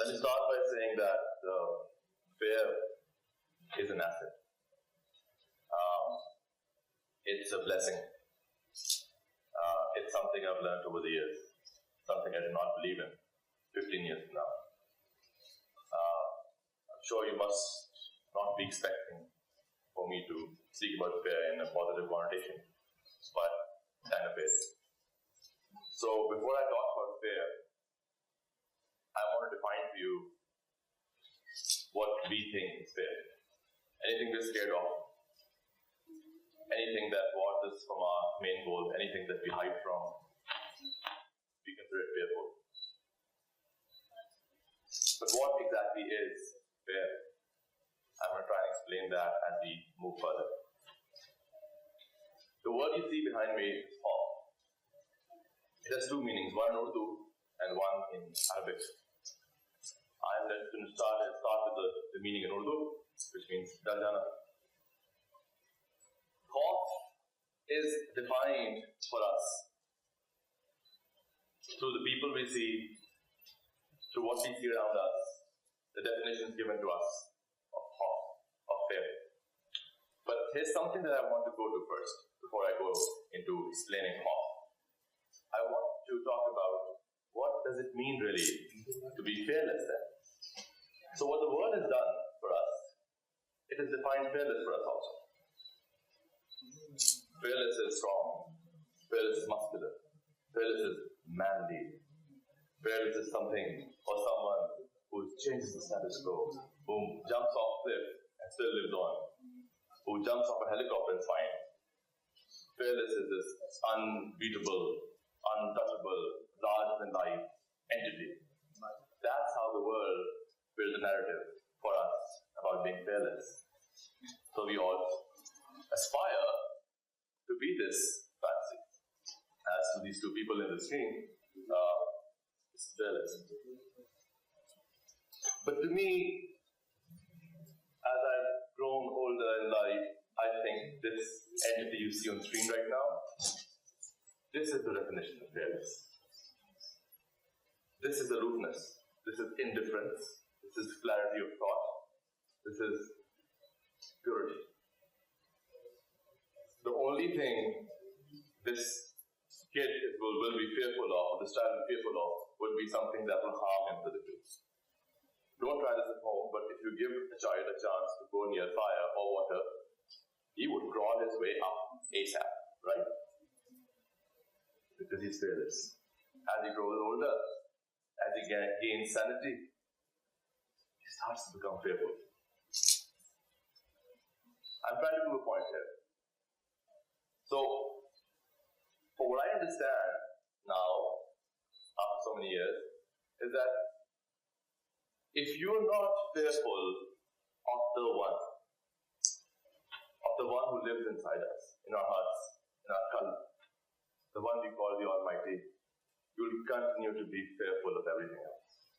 Let me start by saying that fear is an asset. It's a blessing. It's something I've learned over the years, something I did not believe in 15 years now. I'm sure you must not be expecting for me to speak about fear in a positive connotation, but kind of is. So before I talk about fear, I want to define for you what we think is fear. Anything we're scared of, anything that wards us from our main goal, anything that we hide from, we consider it fearful. But what exactly is fear? I'm going to try and explain that as we move further. The word you see behind me is khawf. It has two meanings, one in Urdu and one in Arabic. I'm going to start with the meaning in Urdu, which means dar jana. Khawf is defined for us through the people we see, through what we see around us, the definitions given to us of khawf, of fear. But here's something that I want to go to first, before I go into explaining khawf. I want to talk about what does it mean really to be fearless then. So what the word has done for us, it has defined fearless for us also. Fearless is strong, fearless is muscular, fearless is manly, fearless is something or someone who changes the status quo, who jumps off a cliff and still lives on, who jumps off a helicopter and is fine. Fearless is this unbeatable, untouchable, larger-than-life entity. That's how the world built a narrative for us about being fearless. So we all aspire to be this fancy. As to these two people in the screen, it's fearless. But to me, as I've grown older in life, I think this entity you see on the screen right now, this is the definition of fearless. This is aloofness. This is indifference. This is clarity of thought. This is purity. The only thing this kid will be fearful of, this child will be fearful of, would be something that will harm him physically. Don't try this at home, but if you give a child a chance to go near fire or water, he would crawl his way up ASAP, right? Because he's fearless. As he grows older, as he gains sanity, he starts to become fearful. I'm trying to prove a point here. So, for what I understand now, after so many years, is that if you are not fearful of the one who lives inside us, in our hearts, in our qalb, the one we call the Almighty, you will continue to be fearful of everything else.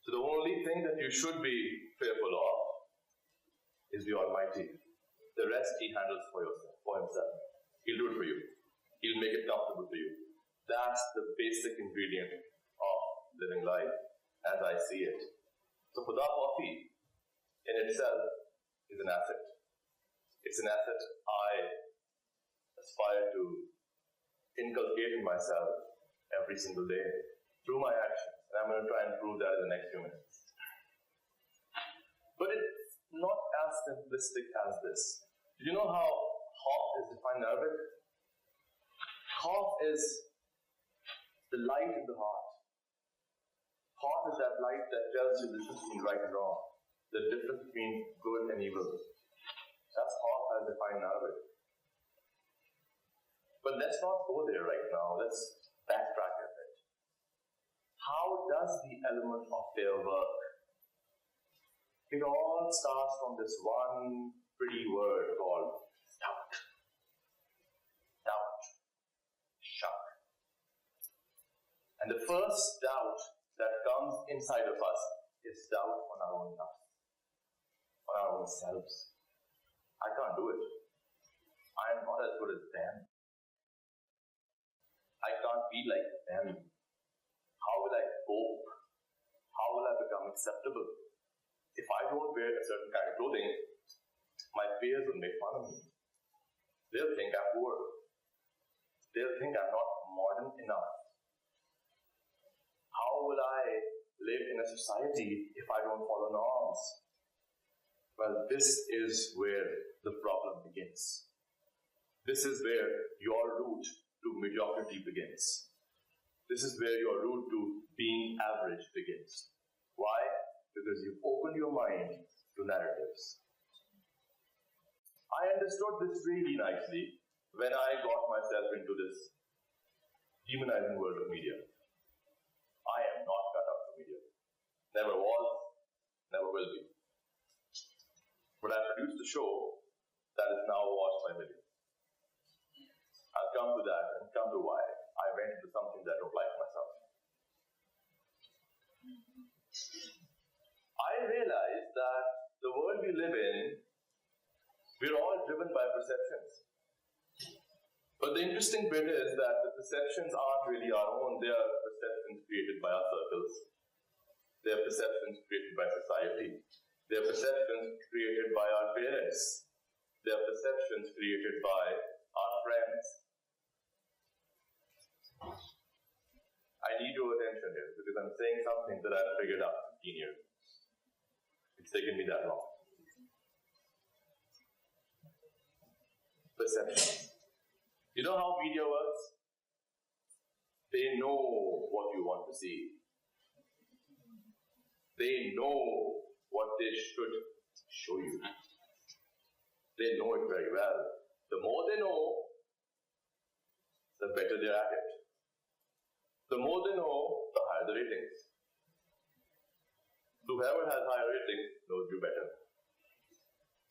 So the only thing that you should be fearful of is the Almighty. The rest He handles for Himself. He'll do it for you. He'll make it comfortable for you. That's the basic ingredient of living life, as I see it. So Khuda Khaufi in itself is an asset. It's an asset I aspire to inculcate in myself every single day through my actions. And I'm going to try and prove that in the next few minutes. But it's not as simplistic as this. Do you know how khawf is defined in Arabic? Khawf is the light in the heart. Khawf is that light that tells you the difference between right and wrong, the difference between good and evil. That's khawf as defined in Arabic. But let's not go there right now. Let's backtrack a bit. How does the element of fear work? It all starts from this one pretty word called doubt. Doubt. Shak. And the first doubt that comes inside of us is doubt on our own nafs, on our own selves. I can't do it. I am not as good as them. I can't be like them. How will I cope? How will I become unacceptable. If I don't wear a certain kind of clothing, my peers will make fun of me. They'll think I'm poor. They'll think I'm not modern enough. How will I live in a society if I don't follow norms? Well, this is where the problem begins. This is where your route to mediocrity begins. This is where your route to being average begins. Why? Because you've opened your mind to narratives. I understood this really nicely when I got myself into this demonizing world of media. I am not cut out for media. Never was, never will be. But I produced a show that is now watched by millions. I'll come to that and come to why I went into something that I don't like myself. I realized that the world we live in, we're all driven by perceptions. But the interesting bit is that the perceptions aren't really our own. They are perceptions created by our circles. They are perceptions created by society. They are perceptions created by our parents. They are perceptions created by our friends. I need your attention here because I'm saying something that I've figured out 15 years. It's taken me that long. Perception. You know how media works? They know what you want to see. They know what they should show you. They know it very well. The more they know, the better they're at it. The more they know, the higher the ratings. Whoever has higher ratings knows you better.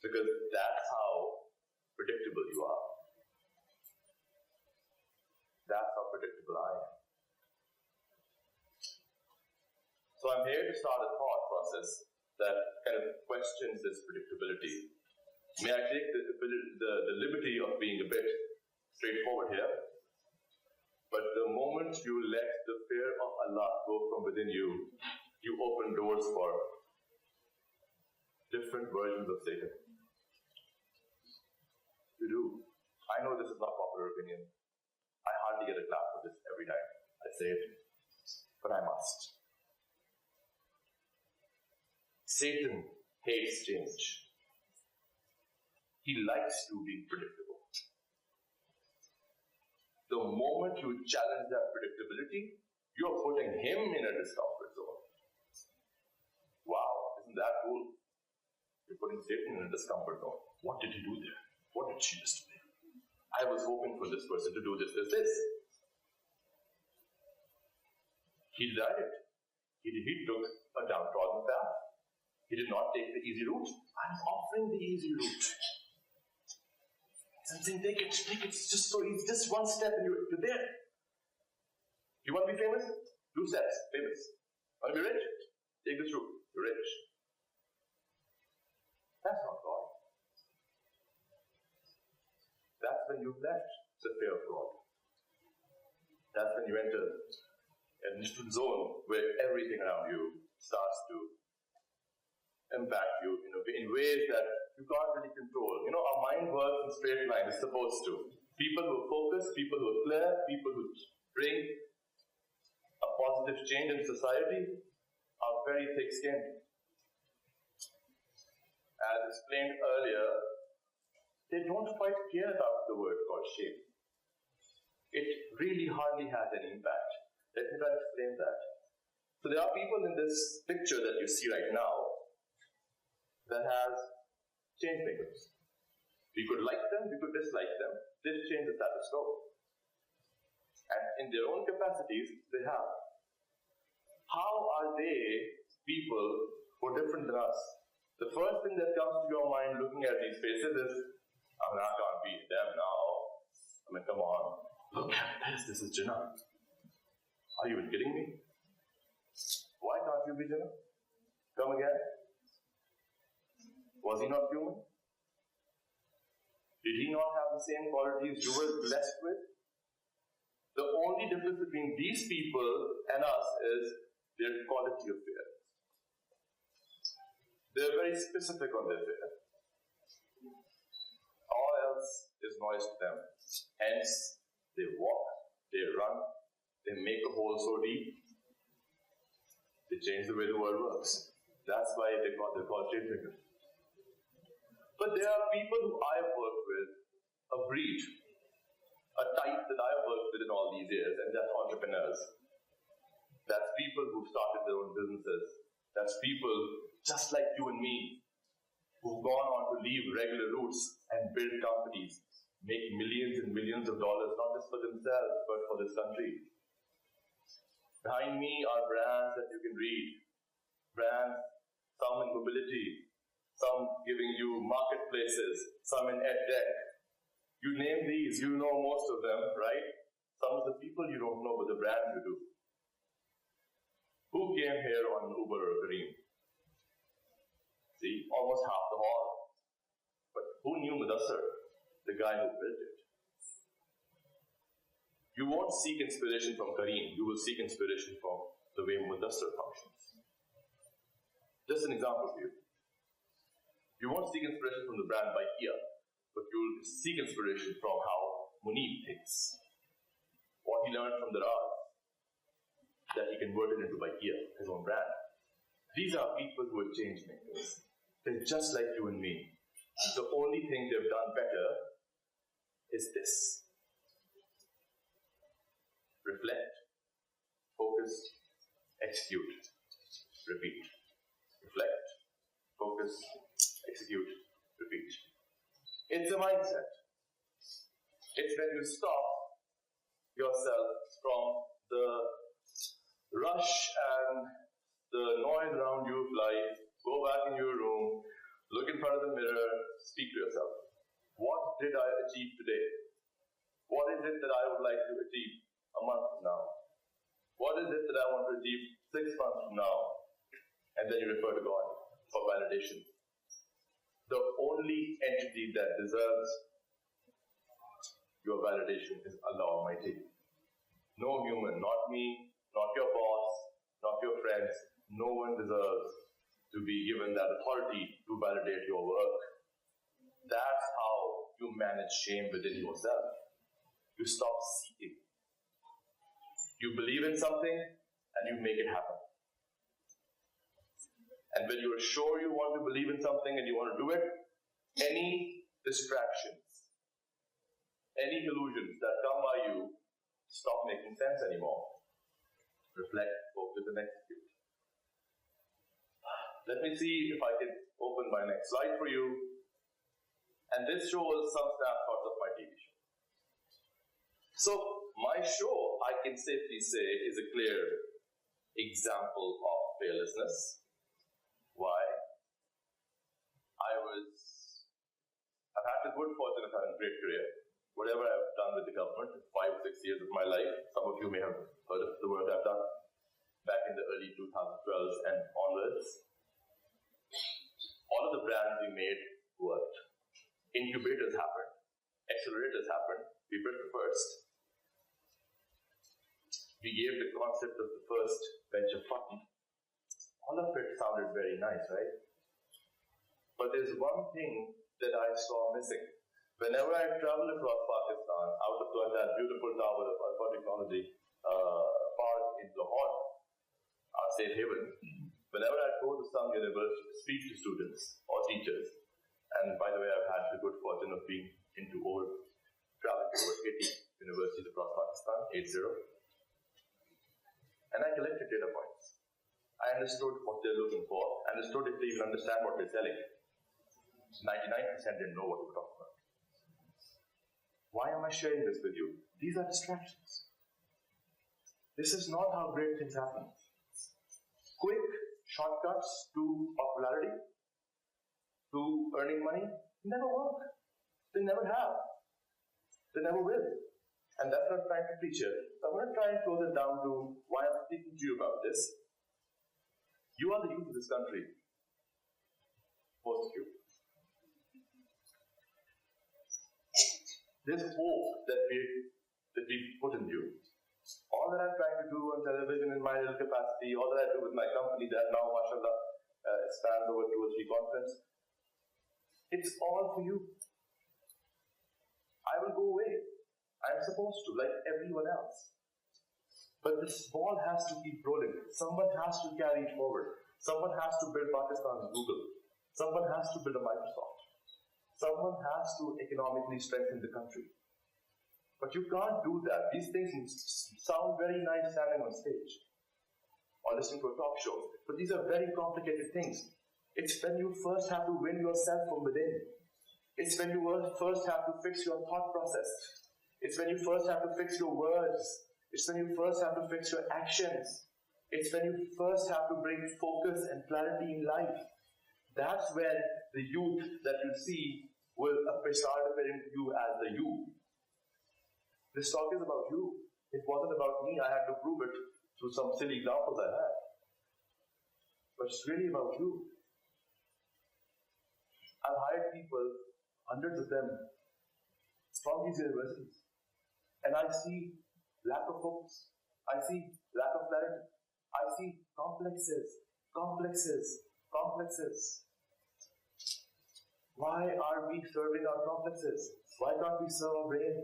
Because that's how predictable you are. That's how predictable I am. So I'm here to start a thought process that kind of questions this predictability. May I take the liberty of being a bit straightforward here? But the moment you let the fear of Allah go from within you, you open doors for different versions of Satan. You do. I know this is not popular opinion. I hardly get a clap for this every time I say it, but I must. Satan hates change. He likes you being predictable. The moment you challenge that predictability, you're putting him in a discomfort zone. Wow, isn't that cool? You're putting Satan in a discomfort zone. What did he do there? What did she just do there? I was hoping for this person to do this. He did it. He took a downtrodden path. He did not take the easy route. I'm offering the easy route. I'm saying, take it. It's just so easy. Just one step and you're there. You want to be famous? 2 steps, famous. Want to be rich? Take this route. You're rich. That's not God. That's when you've left the fear of God. That's when you enter a different zone where everything around you starts to impact you in ways that you can't really control. Our mind works in straight line, it's supposed to. People who focus, people who are clear, people who bring a positive change in society are very thick-skinned. As explained earlier, they don't quite care about the word called shame. It really hardly has any impact. Let me try to explain that. So there are people in this picture that you see right now that has change makers. We could like them, we could dislike them. This change the status quo. And in their own capacities, they have. How are they people who are different than us? The first thing that comes to your mind looking at these faces is, I can't be them now. Come on. Look at this. This is Jinnah. Are you kidding me? Why can't you be Jinnah? Come again. Was he not human? Did he not have the same qualities you were blessed with? The only difference between these people and us is their quality of fear. They're very specific on their vision. All else is noise to them. Hence, they walk, they run, they make a hole so deep, they change the way the world works. That's why they're called change makers. But there are people who I have worked with, a breed, a type that I have worked with in all these years, and that's entrepreneurs. That's people who started their own businesses. That's people just like you and me, who've gone on to leave regular routes and build companies, make millions and millions of dollars, not just for themselves, but for this country. Behind me are brands that you can read. Brands, some in mobility, some giving you marketplaces, some in edtech. You name these, you know most of them, right? Some of the people you don't know, but the brands you do. Who came here on an Uber or a Careem? See, almost half the hall. But who knew Mudassar? The guy who built it. You won't seek inspiration from Careem, you will seek inspiration from the way Mudassar functions. Just an example for you. You won't seek inspiration from the brand Bikea, but you'll seek inspiration from how Munib thinks. What he learned from the Raj, that he converted into Bikea, his own brand. These are people who are change makers. They're just like you and me. The only thing they've done better is this. Reflect, focus, execute, repeat. Reflect, focus, execute, repeat. It's a mindset. It's when you stop yourself from the rush and the noise around you of life, go back in your room, look in front of the mirror, speak to yourself. What did I achieve today? What is it that I would like to achieve a month from now? What is it that I want to achieve 6 months from now? And then you refer to God for validation. The only entity that deserves your validation is Allah Almighty. No human, not me, not your boss, not your friends, no one deserves to be given that authority to validate your work. That's how you manage shame within yourself. You stop seeking. You believe in something and you make it happen. And when you are sure you want to believe in something and you want to do it, any distractions, any illusions that come by you stop making sense anymore. Reflect, focus, and execute. Let me see if I can open my next slide for you. And this shows some snapshots of my TV show. So, my show, I can safely say, is a clear example of fearlessness. Why? I've had the good fortune of having a great career. Whatever I've done with the government, 5 or 6 years of my life, some of you may have heard of the work I've done back in the early 2012s and onwards. All of the brands we made worked. Incubators happened. Accelerators happened. We built the first. We gave the concept of the first venture fund. All of it sounded very nice, right? But there's one thing that I saw missing. Whenever I travel across Pakistan, out of that beautiful tower of Alpha Technology park in Lahore, our safe haven, whenever I go to some university to speak to students or teachers, and by the way, I've had the good fortune of being traveling to over 80 universities across Pakistan, 80. And I collected data points. I understood what they're looking for, understood if they even understand what they're selling. 99% didn't know what we were talking about. Why am I sharing this with you? These are distractions. This is not how great things happen. Quick shortcuts to popularity, to earning money, never work. They never have. They never will. And that's what I'm trying to teach here. So I'm going to try and close it down to why I'm speaking to you about this. You are the youth of this country. Most of you. There's hope that we put in you. All that I'm trying to do on television in my little capacity, all that I do with my company that now, mashallah, spans over 2 or 3 continents. It's all for you. I will go away. I'm supposed to, like everyone else. But this ball has to keep rolling. Someone has to carry it forward. Someone has to build Pakistan's Google. Someone has to build a Microsoft. Someone has to economically strengthen the country. But you can't do that. These things sound very nice standing on stage or listening to a talk show. But these are very complicated things. It's when you first have to win yourself from within. It's when you first have to fix your thought process. It's when you first have to fix your words. It's when you first have to fix your actions. It's when you first have to bring focus and clarity in life. That's when the youth that you see will start appearing to you as the you. This talk is about you. It wasn't about me. I had to prove it through some silly examples I had. But it's really about you. I've hired people, hundreds of them, from these universities. And I see lack of focus. I see lack of clarity. I see complexes. Why are we serving our complexes? Why can't we serve our brain?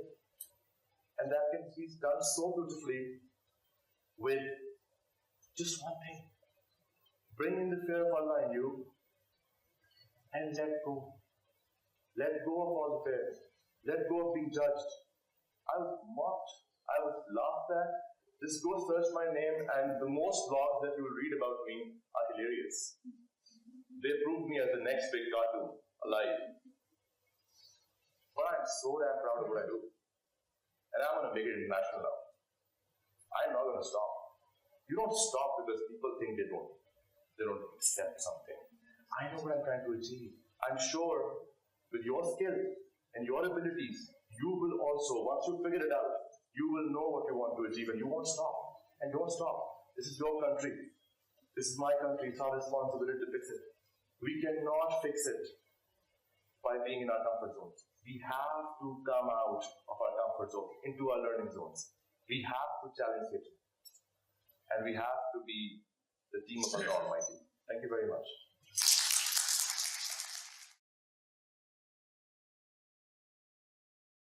And that can be done so beautifully with just one thing. Bring in the fear of Allah in you and let go. Let go of all the fears. Let go of being judged. I was mocked. I was laughed at. Just go search my name and the most blogs that you will read about me are hilarious. They proved me as the next big cartoon alive. But I'm so damn proud of what I do. And I'm going to make it international now. I'm not going to stop. You don't stop because people think they don't accept something. I know what I'm trying to achieve. I'm sure with your skill and your abilities, you will also, once you figure it out, you will know what you want to achieve and you won't stop. And don't stop. This is your country. This is my country. It's our responsibility to fix it. We cannot fix it by being in our comfort zones. We have to come out of our comfort zone into our learning zones. We have to challenge it. And we have to be the team of Allah Almighty. Thank you very much.